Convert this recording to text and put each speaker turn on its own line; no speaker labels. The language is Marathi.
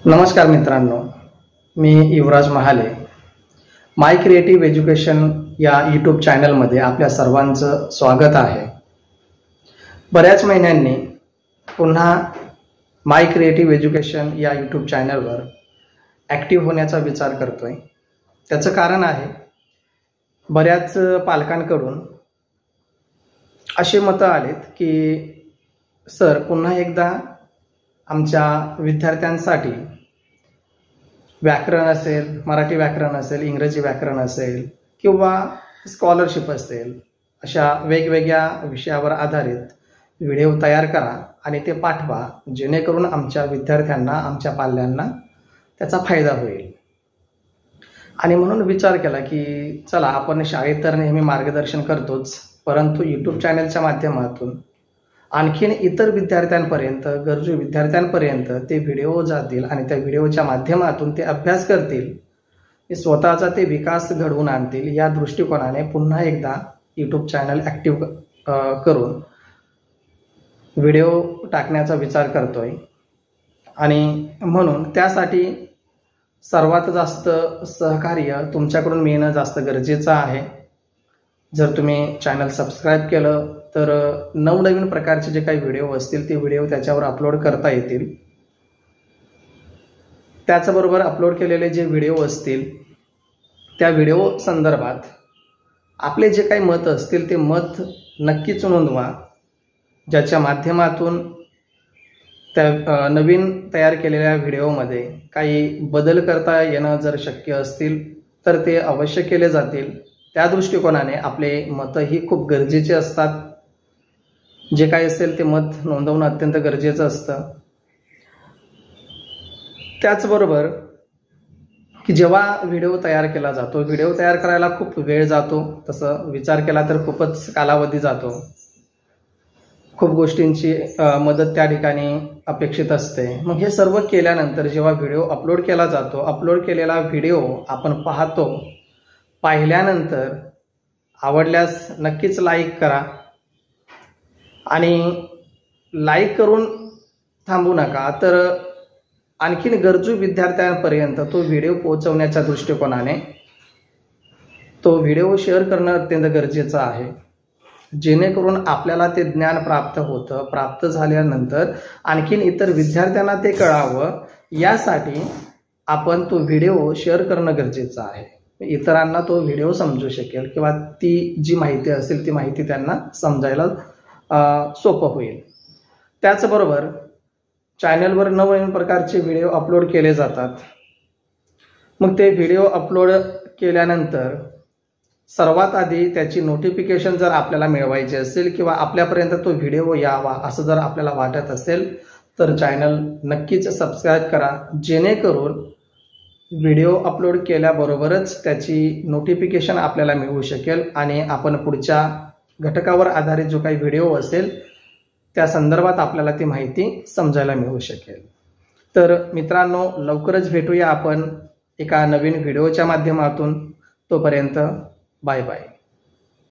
नमस्कार मित्रांनो, मी युवराज महाले माय क्रिएटिव्ह एज्युकेशन या यूट्यूब चॅनलमध्ये आपल्या सर्वांचं स्वागत आहे। बऱ्याच महिन्यांनी पुन्हा माय क्रिएटिव्ह एज्युकेशन या यूट्यूब चॅनलवर ॲक्टिव्ह होण्याचा विचार करतोय। त्याचं कारण आहे, बऱ्याच पालकांकडून असे मतं आलेत की सर पुन्हा एकदा आमच्या विद्यार्थ्यांसाठी व्याकरण असेल, मराठी व्याकरण असेल, इंग्रजी व्याकरण असेल किंवा स्कॉलरशिप असेल, अशा वेगवेगळ्या विषयावर आधारित व्हिडिओ तयार करा आणि ते पाठवा, जेणेकरून आमच्या विद्यार्थ्यांना, आमच्या पाल्यांना त्याचा फायदा होईल। आणि म्हणून विचार केला की चला, आपण शाळेत तर नेहमी मार्गदर्शन करतोच, परंतु यूट्यूब चॅनलच्या माध्यमातून आणखीन इतर विद्यार्थ्यांपर्यंत, गरजू विद्यार्थ्यांपर्यंत ते व्हिडिओ जातील आणि त्या व्हिडिओच्या माध्यमातून ते अभ्यास करतील, स्वतःचा ते विकास घडवून आणतील। या दृष्टिकोनाने पुन्हा एकदा यूट्यूब चॅनल ॲक्टिव्ह करून व्हिडिओ टाकण्याचा विचार करतोय। आणि म्हणून त्यासाठी सर्वात जास्त सहकार्य तुमच्याकडून मिळणं जास्त गरजेचं आहे। जर तुम्ही चॅनल सबस्क्राईब केलं तर नवनवीन प्रकारचे जे काही व्हिडिओ असतील ते व्हिडिओ त्याच्यावर अपलोड करता येतील। त्याचबरोबर अपलोड केलेले जे व्हिडिओ असतील त्या व्हिडिओ संदर्भात आपले जे काही मत असतील ते मत नक्कीच नोंदवा, ज्याच्या माध्यमातून त्या नवीन तयार केलेल्या व्हिडिओमध्ये काही बदल करता येणं जर शक्य असतील तर ते अवश्य केले जातील। त्या दृष्टिकोनाने आपले मतही खूप गरजेचे असतात। जे काही असेल ते मत नोंदवणं अत्यंत गरजेचं असतं। त्याचबरोबर की जेव्हा व्हिडिओ तयार केला जातो, व्हिडिओ तयार करायला खूप वेळ जातो, तसं विचार केला तर खूपच कालावधी जातो, खूप गोष्टींची मदत त्या ठिकाणी अपेक्षित असते। मग हे सर्व केल्यानंतर जेव्हा व्हिडिओ अपलोड केला जातो, अपलोड केलेला व्हिडिओ आपण पाहतो, पाहिल्यानंतर आवडल्यास नक्कीच लाईक करा आणि लाईक करून थांबू नका, तर आणखीन गरजू विद्यार्थ्यांपर्यंत तो व्हिडिओ पोहोचवण्याच्या दृष्टिकोनाने तो व्हिडिओ शेअर करणं अत्यंत गरजेचं आहे, जेणेकरून आपल्याला ते ज्ञान प्राप्त होतं। प्राप्त झाल्यानंतर आणखीन इतर विद्यार्थ्यांना ते कळावं, यासाठी आपण तो व्हिडिओ शेअर करणं गरजेचं आहे। इतरांना तो व्हिडिओ समजू शकेल किंवा ती जी माहिती असेल ती माहिती त्यांना समजायला सोपं होईल। त्याचबरोबर चॅनलवर नवनवीन प्रकारचे व्हिडिओ अपलोड केले जातात। मग ते व्हिडिओ अपलोड केल्यानंतर सर्वात आधी त्याची नोटिफिकेशन जर आपल्याला मिळवायची असेल किंवा आपल्यापर्यंत तो व्हिडिओ यावा असं जर आपल्याला वाटत असेल तर चॅनल नक्कीच सबस्क्राईब करा, जेणेकरून व्हिडिओ अपलोड केल्याबरोबरच त्याची नोटिफिकेशन आपल्याला मिळू शकेल आणि आपण पुढच्या घटकावर आधारित जो काही व्हिडिओ असेल त्या संदर्भात आपल्याला ती माहिती समजायला मिळू शकेल। तर मित्रांनो, लवकरच भेटूया आपण एका नवीन व्हिडिओच्या माध्यमातून। तोपर्यंत बाय बाय।